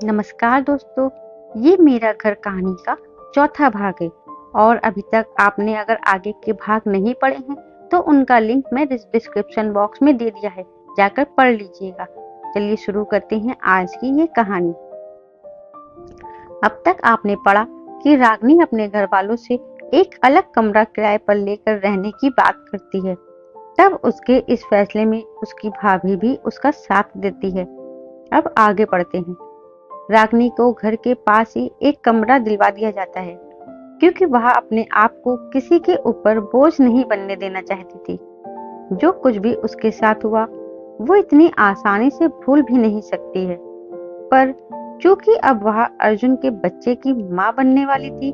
नमस्कार दोस्तों, ये मेरा घर कहानी का चौथा भाग है और अभी तक आपने अगर आगे के भाग नहीं पढ़े हैं तो उनका लिंक मैं डिस्क्रिप्शन बॉक्स में दे दिया है, जाकर पढ़ लीजिएगा। चलिए शुरू करते हैं आज की ये कहानी। अब तक आपने पढ़ा कि रागिनी अपने घर वालों से एक अलग कमरा किराए पर लेकर रहने की बात करती है। तब उसके इस फैसले में उसकी भाभी भी उसका साथ देती है। अब आगे बढ़ते हैं। रागिनी को घर के पास ही एक कमरा दिलवा दिया जाता है क्योंकि वह अपने आप को किसी के ऊपर बोझ नहीं बनने देना चाहती थी। जो कुछ भी उसके साथ हुआ वो इतनी आसानी से भूल भी नहीं सकती है, पर चूंकि अब वह अर्जुन के बच्चे की मां बनने वाली थी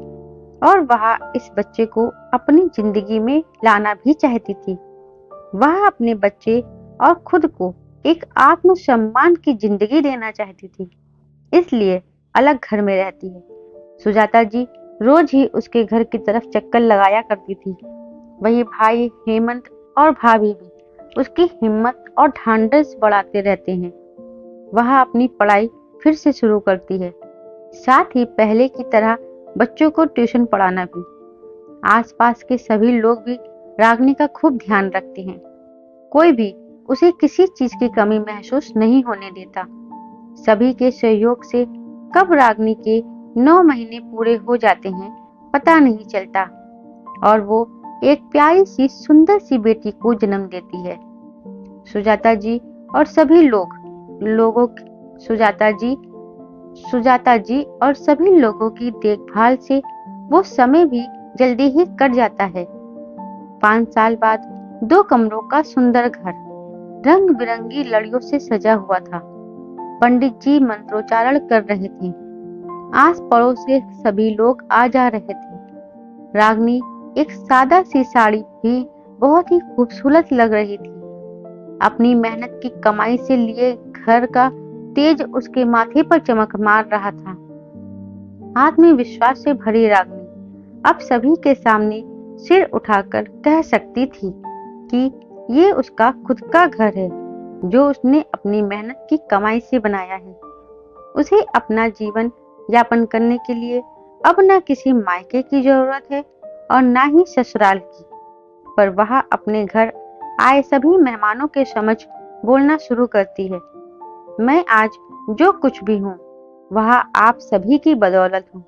और वह इस बच्चे को अपनी जिंदगी में लाना भी चाहती थी, वह अपने बच्चे और खुद को एक आत्मसम्मान की जिंदगी देना चाहती थी, इसलिए अलग घर में रहती है। सुजाता जी रोज ही उसके घर की तरफ चक्कर लगाया करती थी। वही भाई हेमंत और भाभी भी उसकी हिम्मत और ढांढस बढ़ाते रहते हैं। वह अपनी पढ़ाई फिर से शुरू करती है, साथ ही पहले की तरह बच्चों को ट्यूशन पढ़ाना भी। आसपास के सभी लोग भी रागिनी का खूब ध्यान रखते हैं। कोई भी उसे किसी चीज की कमी महसूस नहीं होने देता। सभी के सहयोग से कब रागिनी के 9 महीने पूरे हो जाते हैं पता नहीं चलता और वो एक प्यारी सी सुंदर सी बेटी को जन्म देती है। सुजाता जी और सभी सभी लोगों की देखभाल से वो समय भी जल्दी ही कट जाता है। 5 साल बाद 2 कमरों का सुंदर घर रंग बिरंगी लड़ियों से सजा हुआ था। पंडित जी मंत्रोच्चारण कर रहे थे। आस पड़ोस से सभी लोग आ जा रहे थे। रागिनी एक सादा सी साड़ी भी बहुत ही खूबसूरत लग रही थी। अपनी मेहनत की कमाई से लिए घर का तेज उसके माथे पर चमक मार रहा था। आत्मविश्वास से भरी रागिनी अब सभी के सामने सिर उठाकर कह सकती थी कि ये उसका खुद का घर है जो उसने अपनी मेहनत की कमाई से बनाया है। उसे अपना जीवन यापन करने के लिए अब न किसी मायके की जरूरत है और न ही ससुराल की, पर वह अपने घर आए सभी मेहमानों के समक्ष बोलना शुरू करती है। मैं आज जो कुछ भी हूँ वह आप सभी की बदौलत हूँ।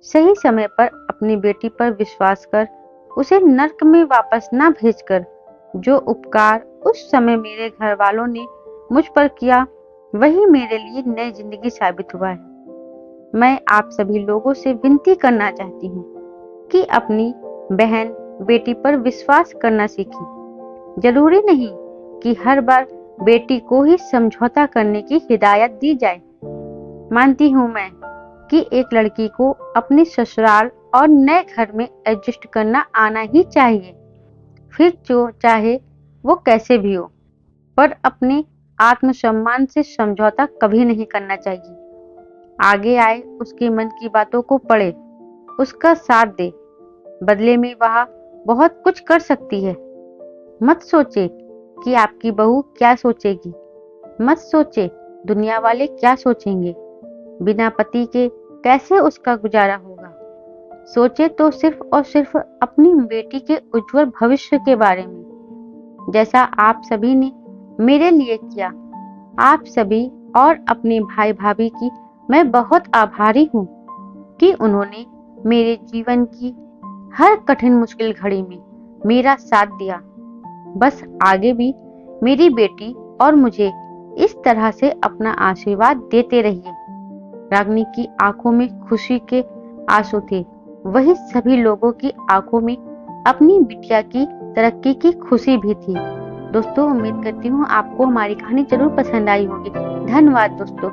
सही समय पर अपनी बेटी पर विश्वास कर उसे नर्क में वापस न भेजकर जो उपकार उस समय मेरे घर वालों ने मुझ पर किया वही मेरे लिए नई जिंदगी साबित हुआ है। मैं आप सभी लोगों से विनती करना चाहती हूँ कि अपनी बहन बेटी पर विश्वास करना सीखें। जरूरी नहीं कि हर बार बेटी को ही समझौता करने की हिदायत दी जाए। मानती हूँ मैं कि एक लड़की को अपने ससुराल और नए घर में एडजस्ट करना आना ही चाहिए, फिर जो चाहे वो कैसे भी हो, पर अपने आत्मसम्मान से समझौता कभी नहीं करना चाहिए। आगे आए उसके मन की बातों को पढ़े, उसका साथ दे, बदले में वह बहुत कुछ कर सकती है। मत सोचे कि आपकी बहू क्या सोचेगी, मत सोचे दुनिया वाले क्या सोचेंगे, बिना पति के कैसे उसका गुजारा होगा। सोचे तो सिर्फ और सिर्फ अपनी बेटी के उज्जवल भविष्य के बारे में, जैसा आप सभी ने मेरे लिए किया। आप सभी और अपने भाई भाभी की मैं बहुत आभारी हूँ कि उन्होंने मेरे जीवन की हर कठिन मुश्किल घड़ी में मेरा साथ दिया। बस आगे भी मेरी बेटी और मुझे इस तरह से अपना आशीर्वाद देते रहिए। रागिनी की आंखों में खुशी के आंसू थे, वही सभी लोगों की आंखों में अपनी बिटिया की तरक्की की खुशी भी थी। दोस्तों, उम्मीद करती हूँ आपको हमारी कहानी जरूर पसंद आई होगी। धन्यवाद दोस्तों।